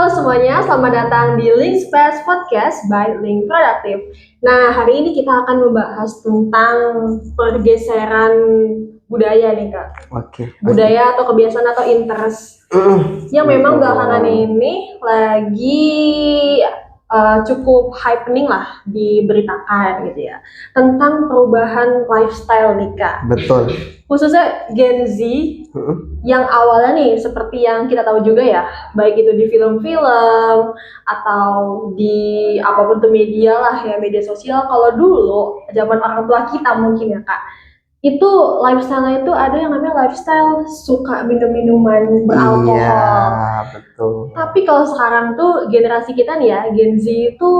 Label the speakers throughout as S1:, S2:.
S1: Halo semuanya, selamat datang di Link Space Podcast by Link Productive. Nah, hari ini kita akan membahas tentang pergeseran budaya nih Kak.
S2: Oke.
S1: Budaya atau kebiasaan atau interest yang memang belakangan ini lagi cukup happening lah diberitakan gitu ya, tentang perubahan lifestyle nih Kak.
S2: Betul.
S1: Khususnya Gen Z yang awalnya nih seperti yang kita tahu juga ya, baik itu di film-film atau di apapun tuh media lah ya, media sosial. Kalau dulu zaman orang tua kita mungkin ya Kak, itu lifestyle itu ada yang namanya lifestyle suka minum-minuman beralkohol.
S2: Iya, betul.
S1: Tapi kalau sekarang tuh generasi kita nih ya, Gen Z itu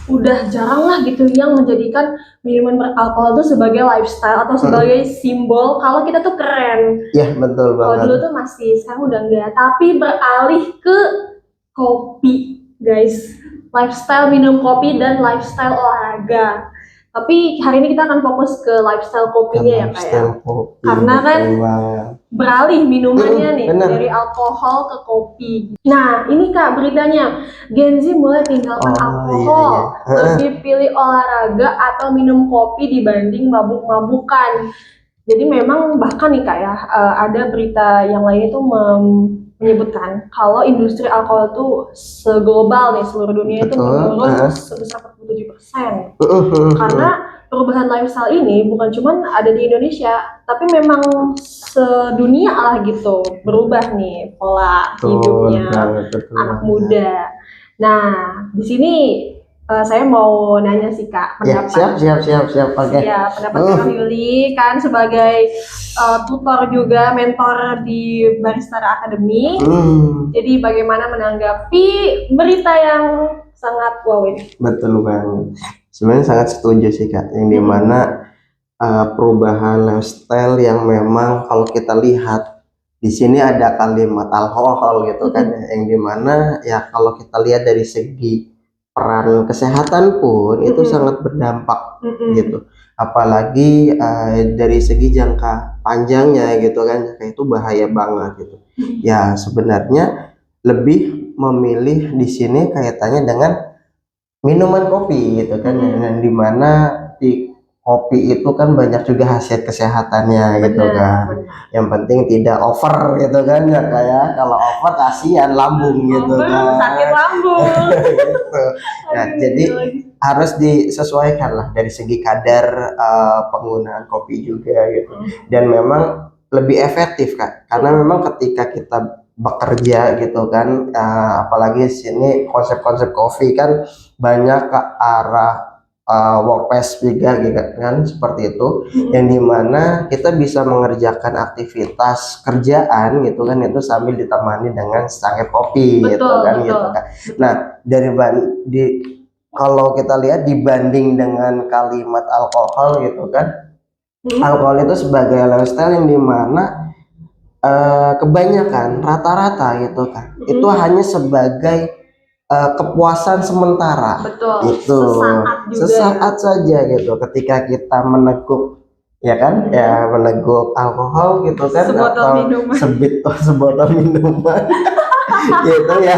S1: udah jarang lah gitu yang menjadikan minuman beralkohol itu sebagai lifestyle atau sebagai simbol kalau kita tuh keren.
S2: Iya, betul
S1: Kalau
S2: banget.
S1: dulu tuh masih, sekarang udah enggak. Tapi beralih ke kopi, guys. Lifestyle minum kopi dan lifestyle olahraga. Tapi hari ini kita akan fokus ke lifestyle kopinya ya Kak ya.
S2: Kopi,
S1: Karena kan
S2: banget.
S1: beralih minumannya nih
S2: bener.
S1: dari alkohol ke kopi. Nah ini Kak beritanya, Gen Z mulai tinggalkan alkohol, lebih pilih olahraga atau minum kopi dibanding mabuk-mabukan. Jadi memang bahkan nih Kak ya, ada berita yang lain itu menyebutkan kalau industri alkohol itu seglobal nih, seluruh dunia itu menurun sebesar 47%. Karena perubahan lifestyle ini bukan cuma ada di Indonesia, tapi memang sedunia lah gitu, berubah nih pola hidupnya anak muda. Nah, di sini saya mau nanya sih Kak, pendapat.
S2: Siap. Oke.
S1: Ya, pendapat Kak Yuli kan sebagai tutor juga, mentor di Baristara Academy. Jadi bagaimana menanggapi berita yang sangat wow ini?
S2: Betul banget. Sebenarnya sangat setuju sih Kak, yang dimana perubahan lifestyle yang memang kalau kita lihat di sini ada kalimat alkohol gitu kan, yang dimana ya kalau kita lihat dari segi peran kesehatan pun itu sangat berdampak gitu, apalagi dari segi jangka panjangnya gitu kan, kayak itu bahaya banget gitu. Ya sebenarnya lebih memilih di sini kaitannya dengan minuman kopi gitu kan, yang dimana di kopi itu kan banyak juga khasiat kesehatannya gitu kan. Yang penting tidak over gitu kan ya, kayak kalau over kasihan lambung gitu kan,
S1: sakit lambung.
S2: gitu. Nah jadi harus disesuaikan lah dari segi kadar penggunaan kopi juga gitu. Dan memang lebih efektif Kak, karena memang ketika kita bekerja gitu kan, apalagi sini konsep-konsep kopi kan banyak ke arah workplace juga gitu kan, seperti itu, yang dimana kita bisa mengerjakan aktivitas kerjaan gitu kan, itu sambil ditemani dengan secangkir kopi gitu kan. Nah kalau kita lihat dibanding dengan kalimat alkohol gitu kan, alkohol itu sebagai lifestyle yang dimana kebanyakan rata-rata gitu kan, itu hanya sebagai kepuasan sementara. Itu sesaat saja gitu, ketika kita meneguk ya kan, ya meneguk alkohol gitu kan, sebotol minuman gitu ya.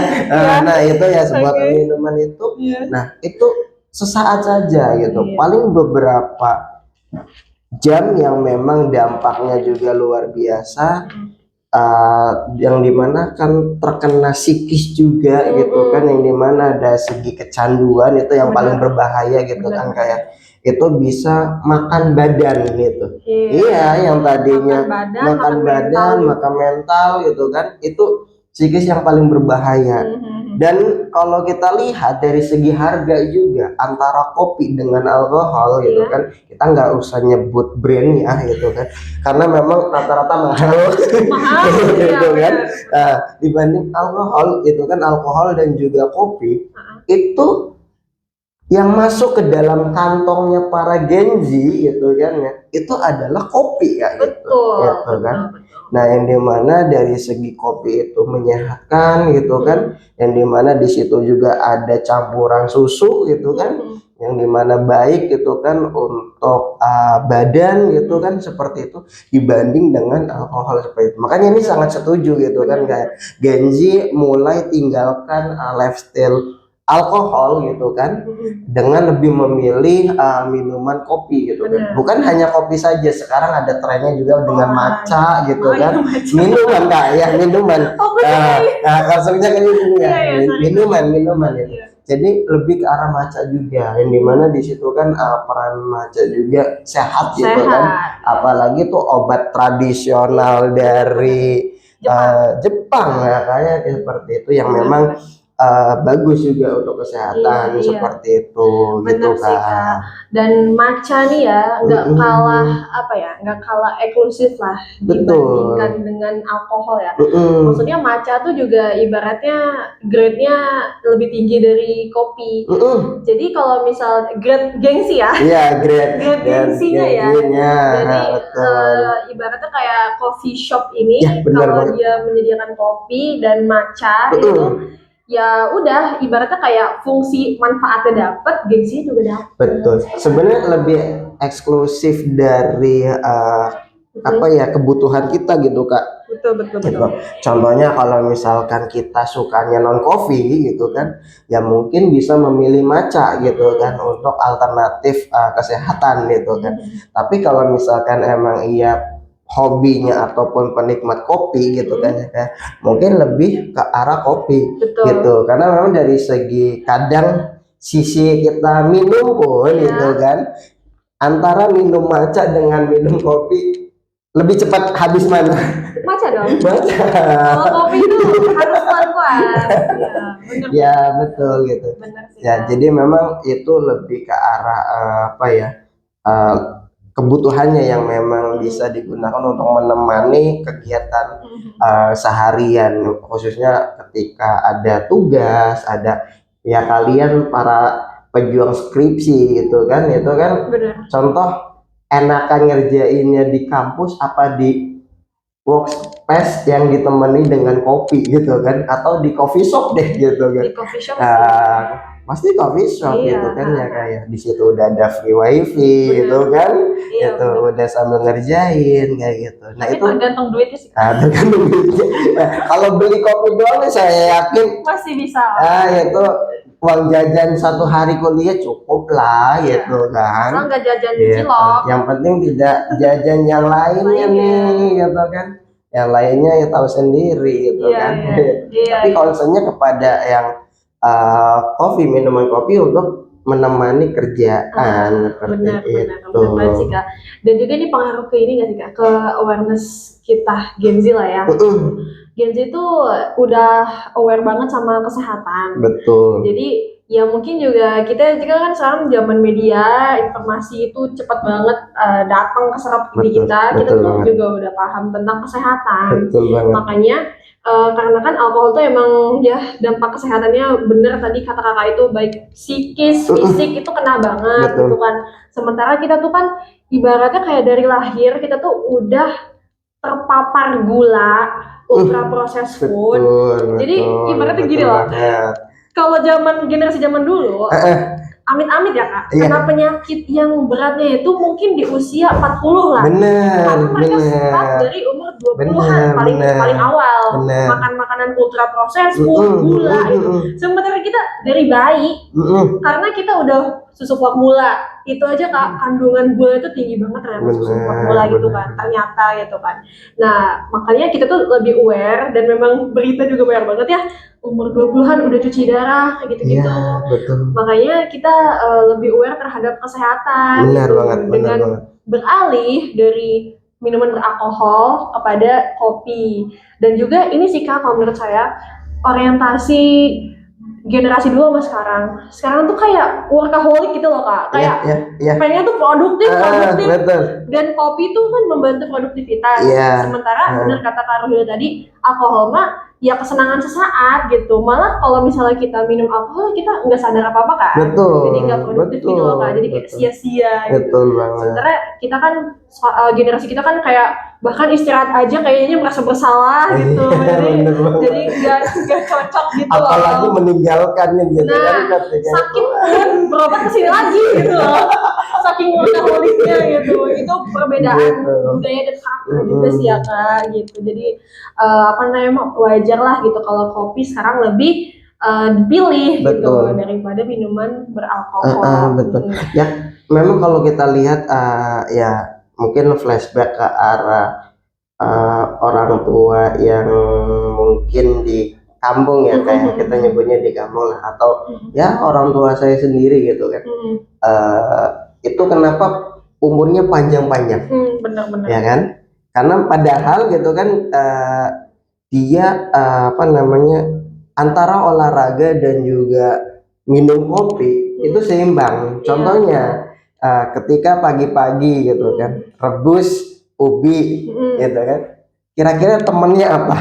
S2: Nah itu ya sebotol minuman itu, nah itu sesaat saja gitu, paling beberapa jam yang memang dampaknya juga luar biasa. Yang dimana kan terkena psikis juga gitu kan, yang dimana ada segi kecanduan itu yang paling berbahaya gitu kan, kayak itu bisa makan badan gitu. Iya, yang tadinya makan badan, makan mental gitu kan, itu psikis yang paling berbahaya. Dan kalau kita lihat dari segi harga juga antara kopi dengan alkohol gitu kan, kita nggak usah nyebut brandnya gitu kan, karena memang rata-rata mahal gitu kan. Dibanding alkohol itu kan, alkohol dan juga kopi itu yang masuk ke dalam kantongnya para Gen Z gitu kan ya, itu adalah kopi ya gitu kan. Nah yang dimana dari segi kopi itu menyehatkan gitu kan, yang dimana di situ juga ada campuran susu gitu kan, yang dimana baik gitu kan untuk badan gitu kan, seperti itu dibanding dengan alkohol seperti itu. Makanya ini sangat setuju gitu kan, kayak Gen Z mulai tinggalkan lifestyle alkohol gitu kan, dengan lebih memilih minuman kopi gitu kan. Bukan hanya kopi saja, sekarang ada trennya juga dengan matcha gitu kan. Minuman Kak, ya minuman. Langsungnya ke ini ya, minuman gitu. Jadi lebih ke arah matcha juga, yang dimana di situ kan peran matcha juga sehat gitu kan. Apalagi tuh obat tradisional dari Jepang ya, kayak seperti itu yang memang bagus juga untuk kesehatan, seperti itu.
S1: Bener
S2: gitu
S1: sih,
S2: kan.
S1: Kak. Dan matcha nih ya nggak kalah nggak kalah eksklusif lah dibandingkan dengan alkohol ya. Maksudnya matcha tuh juga ibaratnya grade-nya lebih tinggi dari kopi. Jadi kalau misal grade gengsi ya, grade gengsinya ya. Jadi ibaratnya kayak coffee shop ini kalau dia menyediakan kopi dan matcha itu ya udah ibaratnya kayak fungsi manfaatnya dapat, gengsinya juga dapat.
S2: Betul. Sebenarnya lebih eksklusif dari kebutuhan kita gitu Kak.
S1: Betul.
S2: Contohnya kalau misalkan kita sukanya non coffee gitu kan, ya mungkin bisa memilih matcha gitu kan untuk alternatif kesehatan gitu kan. Tapi kalau misalkan emang hobinya ataupun penikmat kopi gitu kan ya, mungkin lebih ke arah kopi. Gitu, karena memang dari segi kadang sisi kita minum pun gitu kan, antara minum matcha dengan minum kopi lebih cepat habis mana?
S1: Matcha dong.
S2: Matcha.
S1: Kalau kopi itu harus pelan-pelan.
S2: Ya betul gitu. Ya jadi memang itu lebih ke arah kebutuhannya yang memang bisa digunakan untuk menemani kegiatan seharian, khususnya ketika ada tugas, ada ya kalian para pejuang skripsi gitu kan, itu kan contoh enakan ngerjainnya di kampus apa di workspace yang ditemani dengan kopi gitu kan, atau di coffee shop deh gitu kan.
S1: Di coffee shop
S2: pasti coffee shop gitu kan ya, kayak di situ udah ada free wifi gitu kan, itu udah sambil ngerjain kayak gitu. Nah itu
S1: tergantung duitnya sih.
S2: Tergantung duitnya. Kalau beli kopi doang saya yakin
S1: masih bisa.
S2: Itu uang jajan satu hari kuliah cukup lah gitu kan.
S1: Asal nggak jajan cilok.
S2: Yang penting tidak jajan yang lainnya nih gitu kan. Yang lainnya ya tahu sendiri gitu kan. Tapi concernnya kepada yang minuman kopi untuk menemani kerjaan seperti itu.
S1: Benar sih Kak. Dan juga ini pengaruh ke ini nggak sih Kak, ke awareness kita Gen Z lah ya. Gen Z itu udah aware banget sama kesehatan.
S2: Betul.
S1: Jadi ya mungkin juga kita kan sekarang zaman media informasi itu cepat banget datang ke serap di kita tuh juga udah paham tentang kesehatan. Makanya karena kan alkohol tuh emang ya dampak kesehatannya bener tadi kata kakak itu, baik psikis, fisik itu kena banget gitu kan. Sementara kita tuh kan ibaratnya kayak dari lahir kita tuh udah terpapar gula, ultra processed food. Jadi ibaratnya gini loh. Kalau generasi zaman dulu amit-amit ya Kak, kena penyakit yang beratnya itu mungkin di usia 40 lah. Karena mereka start dari umur 20-an paling awal. Makan makanan ultra proses, gula gitu. Sementara kita dari bayi, karena kita udah susu formula, itu aja Kak, kandungan gula itu tinggi banget ternyata susu formula gitu kan, ternyata gitu kan. Nah, makanya kita tuh lebih aware, dan memang berita juga banyak banget ya, umur 20-an udah cuci darah kayak gitu-gitu. Makanya kita lebih aware terhadap kesehatan dengan beralih dari minuman beralkohol kepada kopi. Dan juga ini sih Kak, kalau menurut saya orientasi generasi dulu sama sekarang tuh kayak workaholic gitu loh Kak, kayak pengen tuh produktif dan kopi tuh kan membantu produktivitas. Sementara benar kata Kak Ruhil tadi, alkohol mah ya kesenangan sesaat gitu. Malah kalau misalnya kita minum alkohol kita nggak sadar apa-apa kan.
S2: Betul,
S1: Jadi nggak produktif gitu loh Kak. Jadi kayak
S2: betul.
S1: sia-sia gitu.
S2: Betul banget.
S1: Sementara kita kan generasi kita kan kayak bahkan istirahat aja kayaknya merasa bersalah gitu.
S2: Bener banget.
S1: Jadi nggak cocok gitu loh.
S2: Apalagi meninggalkannya gitu kan
S1: Nah,
S2: ketika
S1: sakit pun berobat kesini lagi gitu loh. Saking workaholicnya gitu. Itu perbedaan
S2: Gitu.
S1: budaya dan karakter juga sih ya Kak gitu. Jadi apa namanya wajar lah gitu kalau kopi sekarang lebih dipilih gitu
S2: Betul.
S1: daripada minuman beralkohol.
S2: Betul. Ya, memang kalau kita lihat ya mungkin flashback ke arah orang tua yang mungkin di kampung ya, kayak kita nyebutnya di kampung lah, atau ya orang tua saya sendiri gitu kan. Itu kenapa umurnya panjang-panjang,
S1: Benar-benar.
S2: ya kan? Karena padahal gitu kan dia apa namanya antara olahraga dan juga minum kopi itu seimbang. Contohnya ketika pagi-pagi gitu kan rebus ubi gitu kan, kira-kira temennya apa?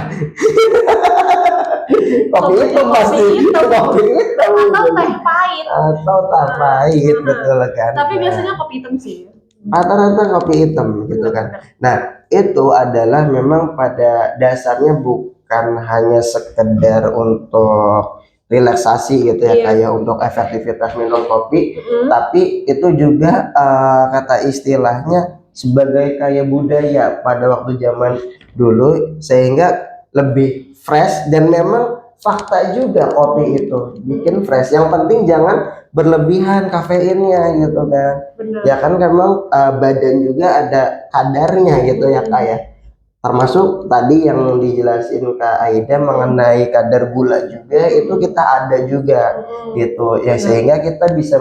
S2: Kopi hitam pasti, kopi hitam
S1: Atau teh pahit.
S2: atau teh pahit, betul kan.
S1: Tapi biasanya kopi hitam sih.
S2: Rata-rata kopi hitam gitu kan. Nah, itu adalah memang pada dasarnya bukan hanya sekedar untuk relaksasi gitu ya, kayak untuk efektivitas minum kopi, tapi itu juga kata istilahnya sebagai kayak budaya pada waktu zaman dulu, sehingga lebih fresh. Dan memang fakta juga kopi itu bikin fresh. Yang penting jangan berlebihan kafeinnya gitu kan.
S1: Bener.
S2: Ya kan memang badan juga ada kadarnya gitu ya kayak, termasuk tadi yang dijelasin Kak Aida mengenai kadar gula juga, itu kita ada juga gitu ya, sehingga kita bisa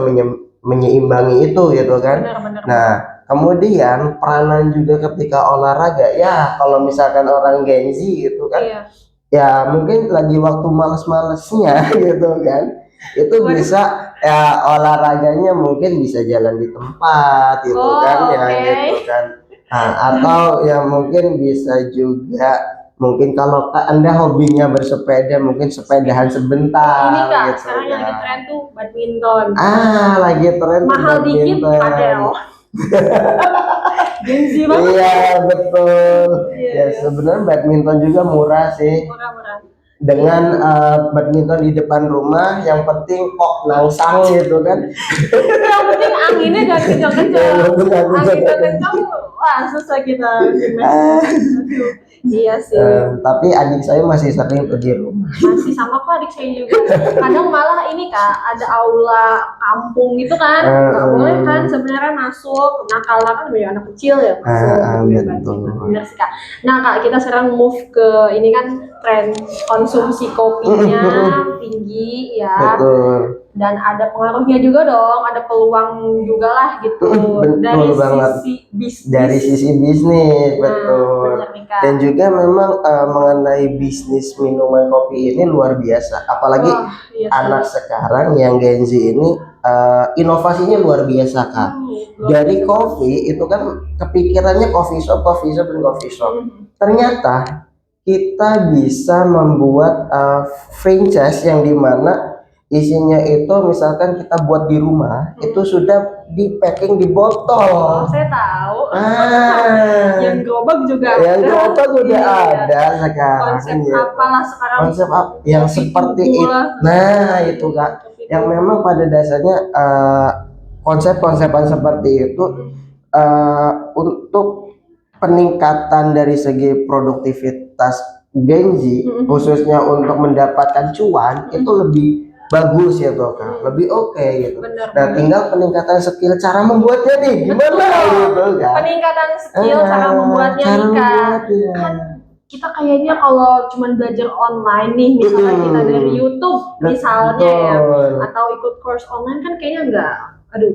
S2: menyeimbangi itu gitu kan.
S1: Benar.
S2: Nah, kemudian peranan juga ketika olahraga ya, kalau misalkan orang Gen Z gitu kan, ya mungkin lagi waktu males-malesnya gitu kan, itu bisa ya olahraganya mungkin bisa jalan di tempat gitu kan ya gitu kan. Nah, atau ya mungkin bisa juga mungkin kalau Anda hobinya bersepeda, mungkin sepedahan sebentar.
S1: Ini Kak,
S2: gitu
S1: sekarang yang
S2: kan.
S1: lagi tren tuh badminton.
S2: Lagi tren
S1: Mahal dikit padel. Gengsi banget.
S2: Iya betul. Ya sebenarnya badminton juga murah sih.
S1: Murah.
S2: Dengan badminton di depan rumah, yang penting kok nangsang gitu kan.
S1: Yang penting anginnya gak kencang-kencang. Anginnya kencang, wah susah kita. Iya sih.
S2: Tapi adik saya masih sering pergi rumah.
S1: Masih sama kok adik saya juga. Kadang malah ini Kak, ada aula kampung gitu kan, nggak boleh kan sebenarnya masuk. Nah kalau kan banyak anak kecil ya masuk. Benar sih Kak. Nah Kak, kita sekarang move ke ini kan tren konsumsi kopinya tinggi ya.
S2: Betul.
S1: Dan ada pengaruhnya juga dong, ada peluang juga lah gitu.
S2: Betul banget. Dari sisi bisnis, betul. Dan juga memang mengenai bisnis minuman kopi ini luar biasa. Apalagi anak sekarang yang Gen Z ini inovasinya luar biasa Kak. Dari kopi itu kan kepikirannya coffee shop. Ternyata kita bisa membuat franchise yang dimana isinya itu misalkan kita buat di rumah, itu sudah di packing di botol.
S1: Oh, saya tahu. Yang gerobak juga
S2: ada. Yang gerobak udah ada sekarang.
S1: Konsep apalah sekarang?
S2: Konsep yang seperti itu. Nah, itu Kak. Yang memang pada dasarnya konsep-konsepan seperti itu untuk peningkatan dari segi produktivitas Gen Z, khususnya untuk mendapatkan cuan, itu lebih bagus ya toh Kak, lebih oke gitu. Nah tinggal peningkatan skill cara membuatnya nih gimana gitu kan.
S1: Peningkatan skill cara membuatnya nih Kak. Kan kita kayaknya kalau cuma belajar online nih, misalnya kita dari YouTube misalnya ya, atau ikut course online kan kayaknya enggak,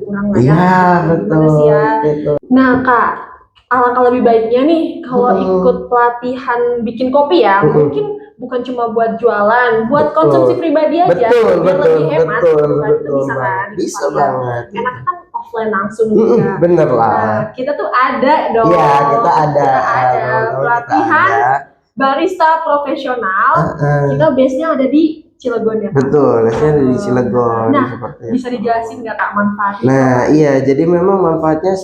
S1: kurang lah ya.
S2: Iya betul.
S1: Nah Kak, alangkah lebih baiknya nih kalau ikut pelatihan bikin kopi ya, mungkin bukan cuma buat jualan, buat konsumsi pribadi aja, biar lebih hemat.
S2: Bisa banget.
S1: Enak kan offline langsung juga.
S2: Bener lah.
S1: Nah, kita tuh ada dong.
S2: Iya, kita ada
S1: pelatihan barista profesional. Kita base-nya ada di Cilegon ya Kak?
S2: Betul, biasanya di Cilegon.
S1: Nah,
S2: seperti itu.
S1: bisa dijelasin nggak Kak manfaatnya?
S2: Nah, iya, jadi memang manfaatnya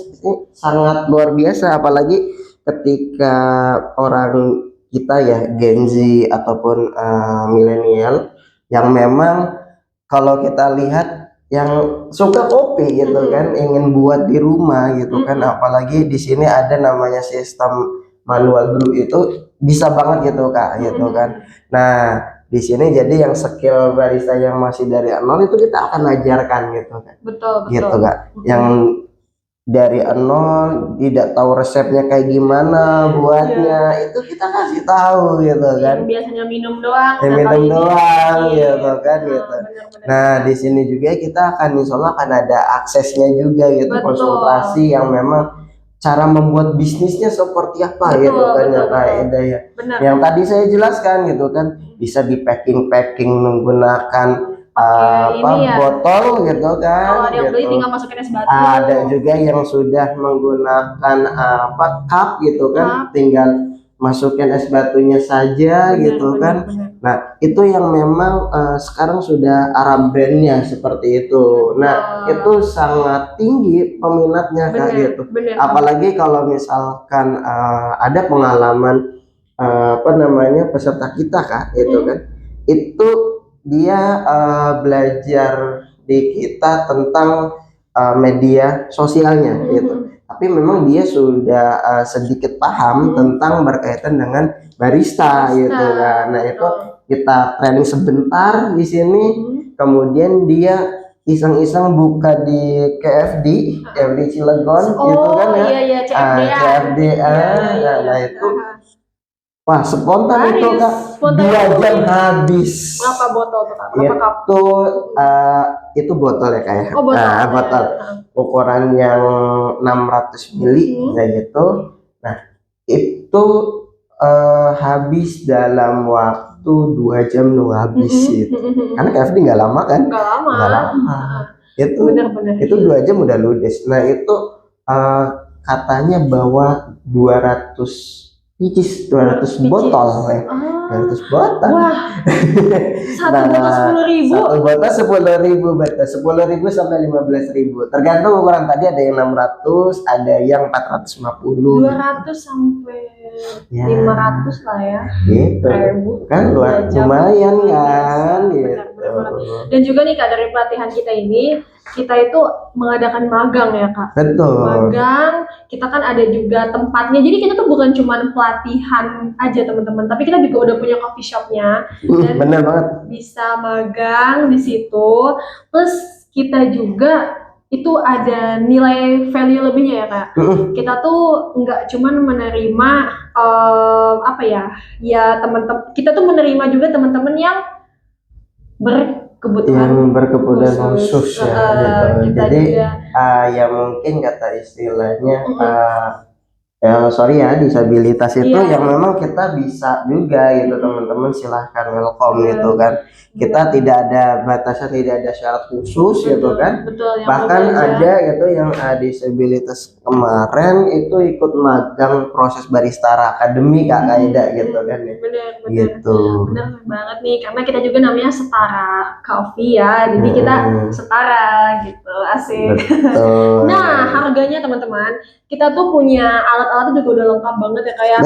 S2: sangat luar biasa, apalagi ketika orang kita ya Gen Z ataupun milenial yang memang kalau kita lihat yang suka kopi gitu kan, ingin buat di rumah gitu kan, apalagi di sini ada namanya sistem manual brew, itu bisa banget gitu Kak gitu kan. Nah, di sini jadi yang skill barista yang masih dari nol itu kita akan ajarkan gitu kan.
S1: Betul.
S2: Gitu Kak. Yang dari nol tidak tahu resepnya kayak gimana buatnya, itu kita kasih tahu gitu kan.
S1: Yang biasanya minum doang.
S2: Minum doang gitu kan gitu.
S1: Benar.
S2: Nah, di sini juga kita akan insyaallah akan ada aksesnya juga gitu, konsultasi yang memang cara membuat bisnisnya seperti apa gitu kan ya Kak ya. Yang tadi saya jelaskan gitu kan, bisa di packing menggunakan botol gitu kan.
S1: Kalau ada yang beli
S2: gitu.
S1: tinggal masukin es batu.
S2: Ada juga yang sudah menggunakan cup gitu kan, tinggal masukin es batunya saja gitu kan. Nah, itu yang memang sekarang sudah Arab brandnya seperti itu. Nah, itu sangat tinggi peminatnya Kak gitu. Apalagi kalau misalkan ada pengalaman peserta kita Kak gitu kan. Itu dia belajar di kita tentang media sosialnya gitu. Tapi memang dia sudah sedikit paham tentang berkaitan dengan barista gitu kan. Nah, itu kita training sebentar di sini, kemudian dia iseng-iseng buka di KFD Cilegon gitu kan ya.
S1: Iya,
S2: CFD. Nah, itu wah, spontan itu Kak, 2 jam habis.
S1: Berapa botol tuh Kak?
S2: Itu botol ya Kak ya.
S1: Botol.
S2: Nah, botol ukuran yang 600 mili kayak gitu. Nah, itu habis dalam waktu 2 jam habis gitu. Karena KFD nggak lama kan? Nggak lama. Itu 2 jam udah ludes. Nah, itu katanya bawa 200 botol ya. 200 botol.
S1: Wah. Satu botol 10.000.
S2: Satu botol 10.000, betul. 10.000 sampai 15.000. Tergantung ukuran, tadi ada yang 600, ada yang 450.
S1: 200 sampai 500 lah ya.
S2: Gitu. Kan lumayan kan gitu.
S1: Dan juga nih Kak, dari pelatihan kita ini, kita itu mengadakan magang ya Kak.
S2: Betul.
S1: Magang, kita kan ada juga tempatnya. Jadi kita tuh bukan cuma pelatihan aja teman-teman, tapi kita juga udah punya coffee shopnya. Dan
S2: bener banget.
S1: Bisa magang di situ. Plus kita juga itu ada nilai value lebihnya ya Kak. Kita tuh nggak cuman menerima teman-teman, kita tuh menerima juga teman-teman yang berkebutuhan khusus
S2: ya gitu. Jadi ya mungkin kata istilahnya sorry ya, disabilitas itu yang memang kita bisa juga gitu teman-teman, silahkan welcome gitu kan. Kita tidak ada batasan, tidak ada syarat khusus gitu kan. Bahkan ada gitu yang disabilitas kemarin itu ikut magang proses barista akademi Kak Kaida gitu kan ya. Gitu.
S1: Bener banget nih, karena kita juga namanya Setara Coffee ya, jadi kita setara gitu, asik. Nah, harganya teman-teman, kita tuh punya alat-alatnya juga udah lengkap banget ya, kayak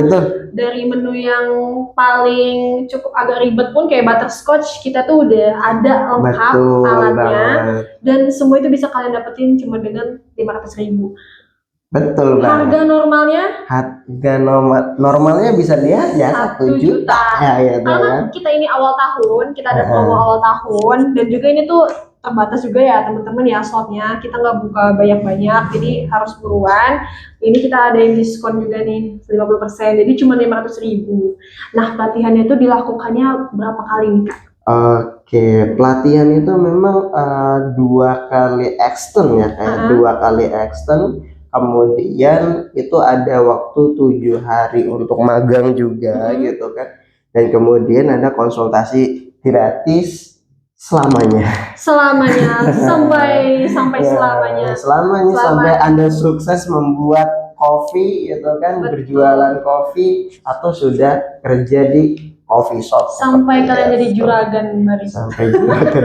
S1: dari menu yang paling cukup agak ribet pun kayak butterscotch, kita tuh udah ada lengkap alatnya, dan semua itu bisa kalian dapetin cuma dengan 500.000.
S2: Betul banget.
S1: Harga
S2: normalnya bisa lihat ya 1 juta. Ya,
S1: karena kita ini awal tahun, kita ada promo awal tahun, dan juga ini tuh terbatas juga ya teman-teman ya slotnya, kita nggak buka banyak-banyak, jadi harus buruan. Ini kita ada yang diskon juga nih 50%, jadi cuma 500.000. Nah, pelatihannya itu dilakukannya berapa kali nih Kak?
S2: Oke, pelatihan itu memang 2 kali extend ya kayak 2 kali extend. Kemudian itu ada waktu 7 hari untuk magang juga gitu kan. Dan kemudian ada konsultasi gratis selamanya sampai
S1: selamanya
S2: sampai Anda sukses membuat kopi gitu kan,
S1: Betul.
S2: berjualan kopi, atau sudah kerja di coffee shop
S1: Sampai
S2: seperti
S1: kalian jadi
S2: itu.
S1: juragan barista.
S2: Sampai juragan.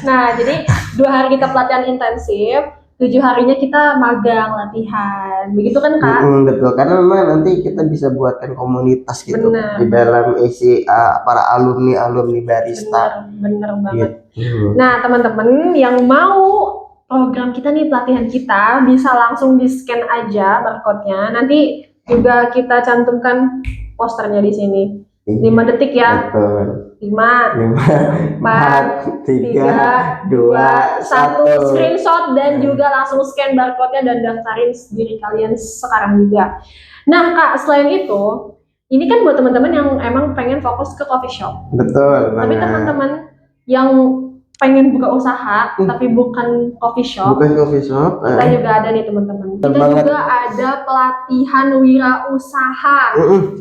S1: Nah, jadi 2 hari kita pelatihan intensif, 7 harinya kita magang latihan. Begitu kan, Kak?
S2: Betul, karena memang nanti kita bisa buatkan komunitas gitu
S1: Benar.
S2: di dalam isi para alumni barista.
S1: Bener banget.
S2: Gitu.
S1: Nah, teman-teman yang mau program kita nih, pelatihan kita, bisa langsung di-scan aja barcode-nya. Nanti juga kita cantumkan posternya di sini. 5 detik ya.
S2: Betul.
S1: 5,
S2: 5, 4, 3, 2, 1.
S1: Screenshot dan juga langsung scan barcode-nya dan daftarin diri kalian sekarang juga. Nah, Kak, selain itu, ini kan buat teman-teman yang emang pengen fokus ke coffee shop.
S2: Betul.
S1: Tapi teman-teman yang pengen buka usaha tapi bukan coffee shop,
S2: bukan coffee shop,
S1: kita juga ada nih teman-teman. Kita
S2: banget.
S1: juga ada pelatihan wirausaha.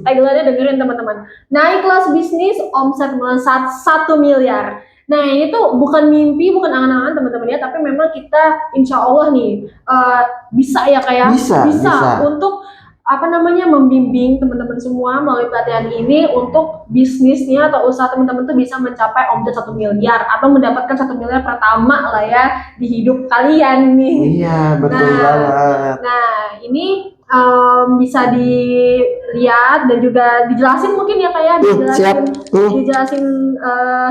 S1: Tagline-nya dengerin teman-teman. Naik kelas bisnis, omset melesat 1 miliar. Nah, ini tuh bukan mimpi, bukan angan-angan teman-teman ya, tapi memang kita insya Allah nih bisa ya, kayak
S2: bisa
S1: untuk membimbing teman-teman semua melalui pelatihan ini untuk bisnisnya atau usaha teman-teman tuh bisa mencapai omset 1 miliar atau mendapatkan 1 miliar pertama lah ya di hidup kalian nih.
S2: Iya, betul banget.
S1: Nah, ini bisa dilihat dan juga dijelasin mungkin ya, kayak dijelasin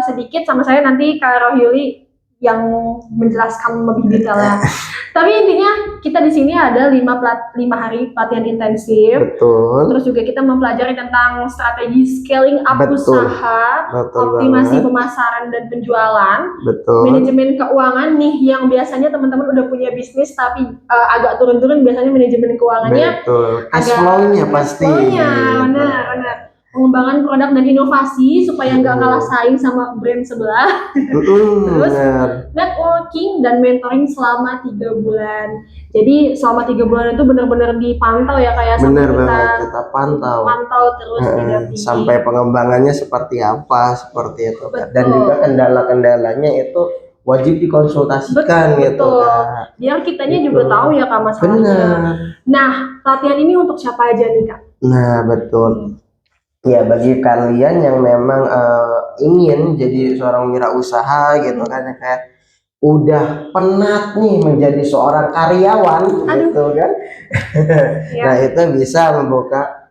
S1: sedikit sama saya, nanti Kak Rohili yang menjelaskan lebih detailnya. Tapi intinya kita di sini ada 5 hari pelatihan intensif.
S2: Betul.
S1: Terus juga kita mempelajari tentang strategi scaling up usaha, optimasi pemasaran dan penjualan, manajemen keuangan nih yang biasanya teman-teman udah punya bisnis tapi agak turun-turun, biasanya manajemen keuangannya
S2: cash flow-nya pasti.
S1: Benar. Pengembangan produk dan inovasi supaya nggak kalah saing sama brand sebelah. Terus networking dan mentoring selama 3 bulan. Jadi selama 3 bulan itu benar-benar dipantau ya, kayak
S2: sampai kita pantau
S1: terus didampingi
S2: sampai pengembangannya seperti apa, seperti itu. Dan juga kendala-kendalanya itu wajib dikonsultasikan gitu Kak.
S1: Biar kitanya juga tahu ya Kak masalahnya. Nah, pelatihan ini untuk siapa aja nih Kak?
S2: Nah, betul. Ya, bagi kalian yang memang ingin jadi seorang wirausaha gitu kan, kayak udah penat nih menjadi seorang karyawan gitu kan. Nah, itu bisa membuka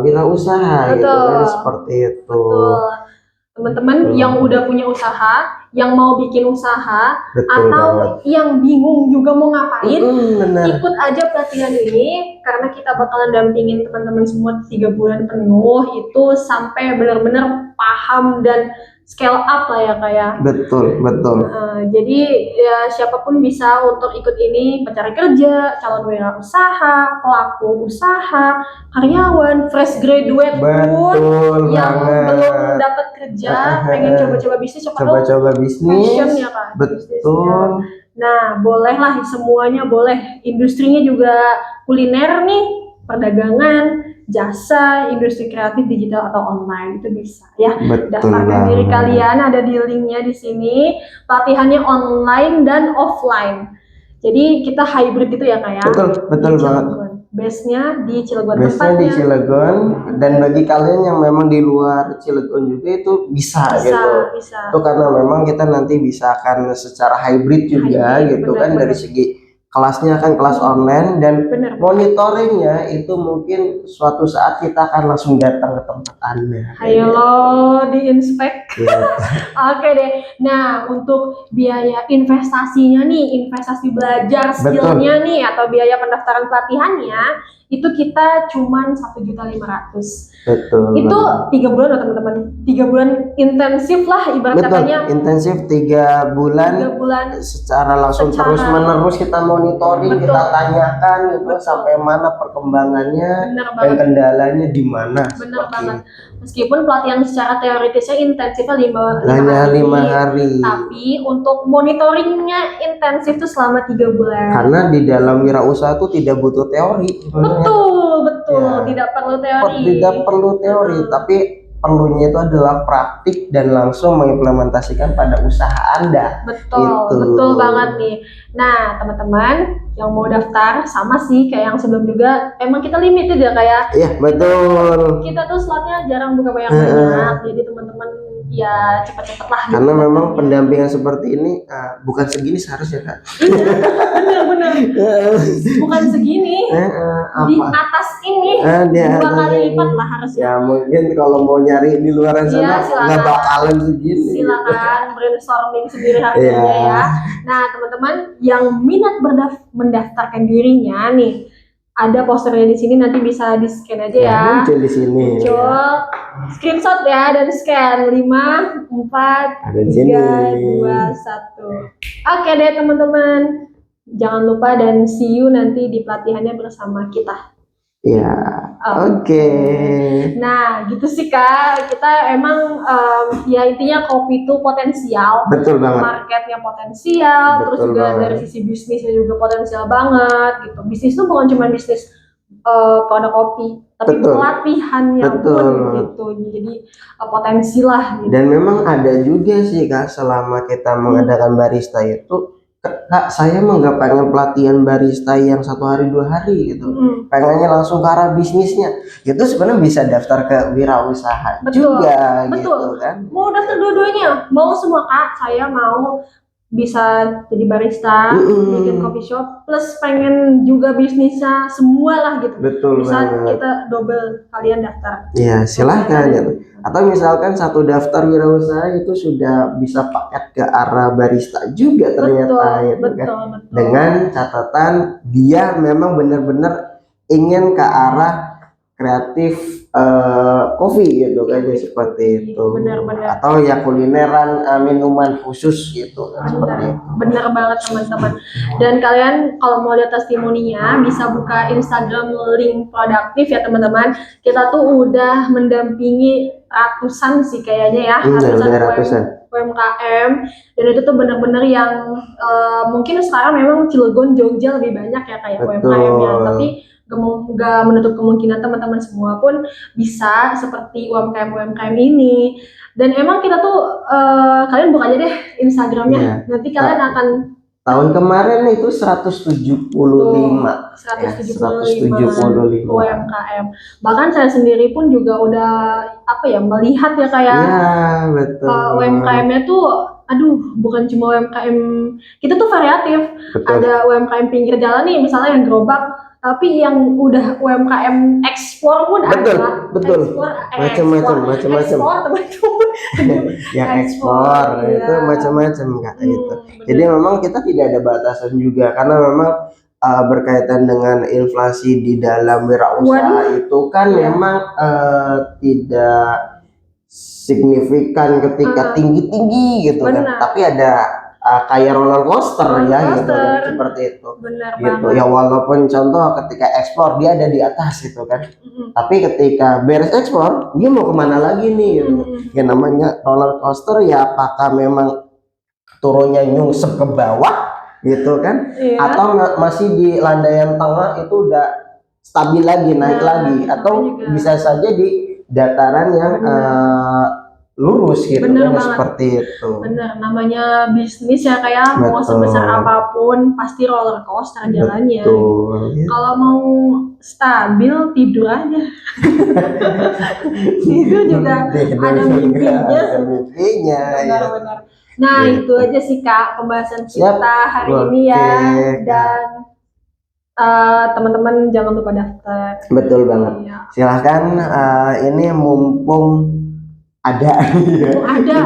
S2: wirausaha gitu kan, seperti itu.
S1: Teman-teman yang udah punya usaha, yang mau bikin usaha, atau yang bingung juga mau ngapain, ikut aja pelatihan ini, karena kita bakalan dampingin teman-teman semua 3 bulan penuh itu sampai benar-benar paham dan scale up lah ya kayak.
S2: Betul.
S1: Jadi ya siapapun bisa untuk ikut ini, pencari kerja, calon wirausaha, pelaku usaha, karyawan, fresh graduate pun yang belum dapat kerja, pengen coba-coba bisnis,
S2: coba-coba bisnis.
S1: Passion ya Kak.
S2: Betul.
S1: Nah, boleh lah, semuanya boleh. Industrinya juga kuliner nih, perdagangan, jasa, industri kreatif, digital atau online, itu bisa ya. Daftarkan diri kalian, ada di linknya di sini. Pelatihannya online dan offline. Jadi kita hybrid gitu ya Kak ya.
S2: Betul banget.
S1: Base-nya di Cilegon
S2: tempatnya. Di Cilegon, dan bagi kalian yang memang di luar Cilegon juga itu bisa gitu. Itu karena memang kita nanti bisa akan secara hybrid juga gitu kan, dari segi kelasnya kan kelas online, dan monitoringnya itu mungkin suatu saat kita akan langsung datang ke tempat Anda.
S1: Ayo lo diinspek. Oke deh. Nah, untuk biaya investasinya nih, investasi belajar skillnya nih, atau biaya pendaftaran pelatihannya, itu kita cuman 1.500.000. Itu 3 bulan loh teman-teman. 3 bulan intensif lah ibarat katanya.
S2: Intensif 3 bulan secara langsung terus menerus kita monitoring, kita tanyakan gitu sampai mana perkembangannya dan kendalanya di mana.
S1: Benar banget. Meskipun pelatihan secara teoritisnya intensifnya 5
S2: hari.
S1: Tapi untuk monitoringnya intensif tuh selama 3 bulan.
S2: Karena di dalam wirausaha tuh tidak butuh teori.
S1: Betul. Ya. Tidak perlu teori.
S2: Tidak perlu teori, tapi perlunya itu adalah praktik dan langsung mengimplementasikan pada usaha Anda.
S1: Betul,
S2: Gitu.
S1: betul banget nih. Nah, teman-teman yang mau daftar sama sih kayak yang sebelum juga, emang kita limited ya kayak
S2: Iya, betul.
S1: kita tuh slotnya jarang buka banyak-banyak, jadi teman-teman ya cepet-cepet lah gitu.
S2: Karena memang pendampingan seperti ini bukan segini seharusnya, Kak.
S1: Bener-bener bukan segini, di
S2: Apa?
S1: atas ini
S2: Di
S1: dua
S2: atas
S1: kali
S2: ini.
S1: lipat lah harusnya.
S2: Ya mungkin kalau mau nyari di luar sana
S1: Iya, silakan.
S2: nggak bakalan segini.
S1: Silakan brainstorming sendiri harganya
S2: Iya.
S1: ya. Nah, teman-teman yang minat mendaftarkan dirinya nih, ada posternya di sini, nanti bisa di scan aja ya.
S2: Muncul di sini.
S1: Muncul, screenshot ya dan scan 5, 4,
S2: Ada di
S1: 3,
S2: sini.
S1: 2, 1. Oke deh teman-teman, jangan lupa dan see you nanti di pelatihannya bersama kita.
S2: Ya, oke.
S1: Nah, gitu sih Kak. Kita emang ya intinya kopi itu potensial.
S2: Betul banget.
S1: Marketnya potensial, terus
S2: Betul
S1: juga
S2: banget.
S1: dari sisi bisnisnya juga potensial banget gitu. Bisnis itu bukan cuma bisnis produk kopi, tapi
S2: Betul.
S1: pelatihannya
S2: Betul.
S1: pun gitu. Jadi potensi lah gitu.
S2: Dan memang ada juga sih Kak, selama kita mengadakan barista itu, Kak, saya mah nggak pengen pelatihan barista yang 1 hari 2 hari gitu. Pengennya langsung ke arah bisnisnya. Itu sebenarnya bisa daftar ke wirausaha
S1: Betul,
S2: juga
S1: betul.
S2: gitu kan.
S1: Mau daftar dua-duanya, mau semua Kak. Saya mau bisa jadi barista, bikin coffee shop, plus pengen juga bisnisnya semua lah gitu.
S2: Betul
S1: Bisa
S2: banget.
S1: kita double kalian daftar.
S2: Ya silahkan gitu. Atau misalkan satu daftar wirausaha itu sudah bisa paket ke arah barista juga ternyata gitu kan.
S1: Betul.
S2: Dengan catatan dia memang benar-benar ingin ke arah kreatif kopi gitu kan, seperti itu.
S1: Benar-benar.
S2: Atau ya kulineran, minuman khusus gitu kan, seperti itu.
S1: Bener banget teman-teman. Dan kalian kalau mau lihat testimoninya bisa buka Instagram link produktif ya teman-teman. Kita tuh udah mendampingi ratusan sih kayaknya ya, ratusan UMKM, dan itu tuh bener-bener yang mungkin sekarang memang Cilegon, Jogja lebih banyak ya kayak UMKM-nya, tapi gak menutup kemungkinan teman-teman semua pun bisa seperti UMKM ini. Dan emang kita tuh kalian buka aja deh Instagramnya, nanti kalian akan
S2: tahun kemarin itu 175
S1: UMKM. Bahkan saya sendiri pun juga udah melihat ya kayak UMKM-nya tuh bukan cuma UMKM, kita tuh variatif. Ada UMKM pinggir jalan nih misalnya yang gerobak, tapi yang udah UMKM ekspor pun ada.
S2: Betul. Macam-macam. Yang ekspor itu macam-macam Kak gitu. Jadi memang kita tidak ada batasan juga, karena memang berkaitan dengan inflasi di dalam wirausaha itu kan memang tidak signifikan ketika tinggi-tinggi gitu kan. Tapi ada kayak roller coaster ya gitu kan, seperti itu. Gitu. Ya walaupun contoh ketika ekspor dia ada di atas gitu kan. Tapi ketika beres ekspor dia mau kemana lagi nih gitu. Ya namanya roller coaster ya, apakah memang turunnya nyungsep ke bawah gitu kan, atau masih di landaian tengah itu udah stabil lagi, naik lagi, atau bisa saja di dataran yang lurus gitu kan, seperti itu.
S1: Bener, namanya bisnis ya kayak mau sebesar apapun pasti roller coaster jalannya. Kalau mau stabil tidur aja. Tidur juga ada mimpinya. Benar. Nah itu aja sih Kak pembahasan kita hari ini ya. Dan teman-teman jangan lupa daftar.
S2: Betul banget. Silahkan, ini mumpung ada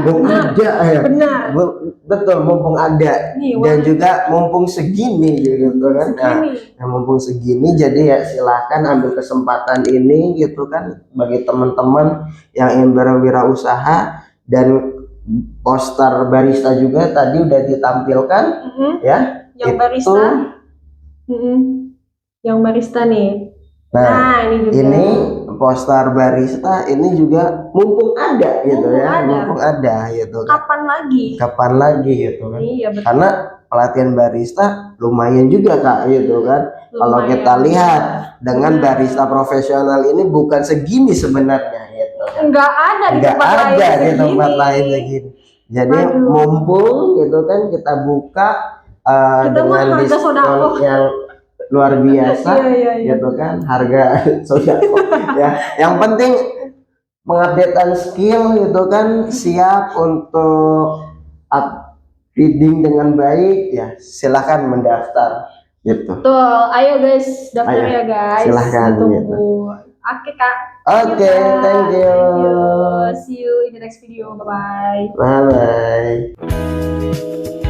S1: benar.
S2: Betul, mumpung ada dan juga mumpung segini gitu kan. Mumpung segini, jadi ya silahkan ambil kesempatan ini gitu kan, bagi teman-teman yang ingin berwirausaha. Dan poster barista juga tadi udah ditampilkan ya,
S1: yang barista yang barista nih. Nah ini juga. Ini
S2: poster barista ini juga mumpung ada gitu mumpung ada gitu. Kapan lagi gitu kan. Iya, betul. Karena pelatihan barista lumayan juga Kak gitu kan. Kalau kita lihat dengan barista profesional ini bukan segini sebenarnya gitu. kan.
S1: Nggak ada di
S2: Nggak
S1: tempat lain
S2: ada di
S1: segini.
S2: tempat lain segini. Jadi
S1: Aduh.
S2: mumpung gitu kan kita buka
S1: Kita mah
S2: dengan
S1: harga
S2: diskon
S1: sodako.
S2: yang luar biasa
S1: Iya.
S2: gitu kan, harga sodako ya. Yang penting pengupdatean skill gitu kan, siap untuk feeding dengan baik ya, silahkan mendaftar gitu.
S1: Tuh, ayo guys, daftar
S2: Ayo,
S1: ya guys.
S2: silahkan,
S1: Ditunggu.
S2: gitu.
S1: Oke kak.
S2: Oke, thank you.
S1: Thank you. See you in the next video. Bye bye.
S2: Bye bye.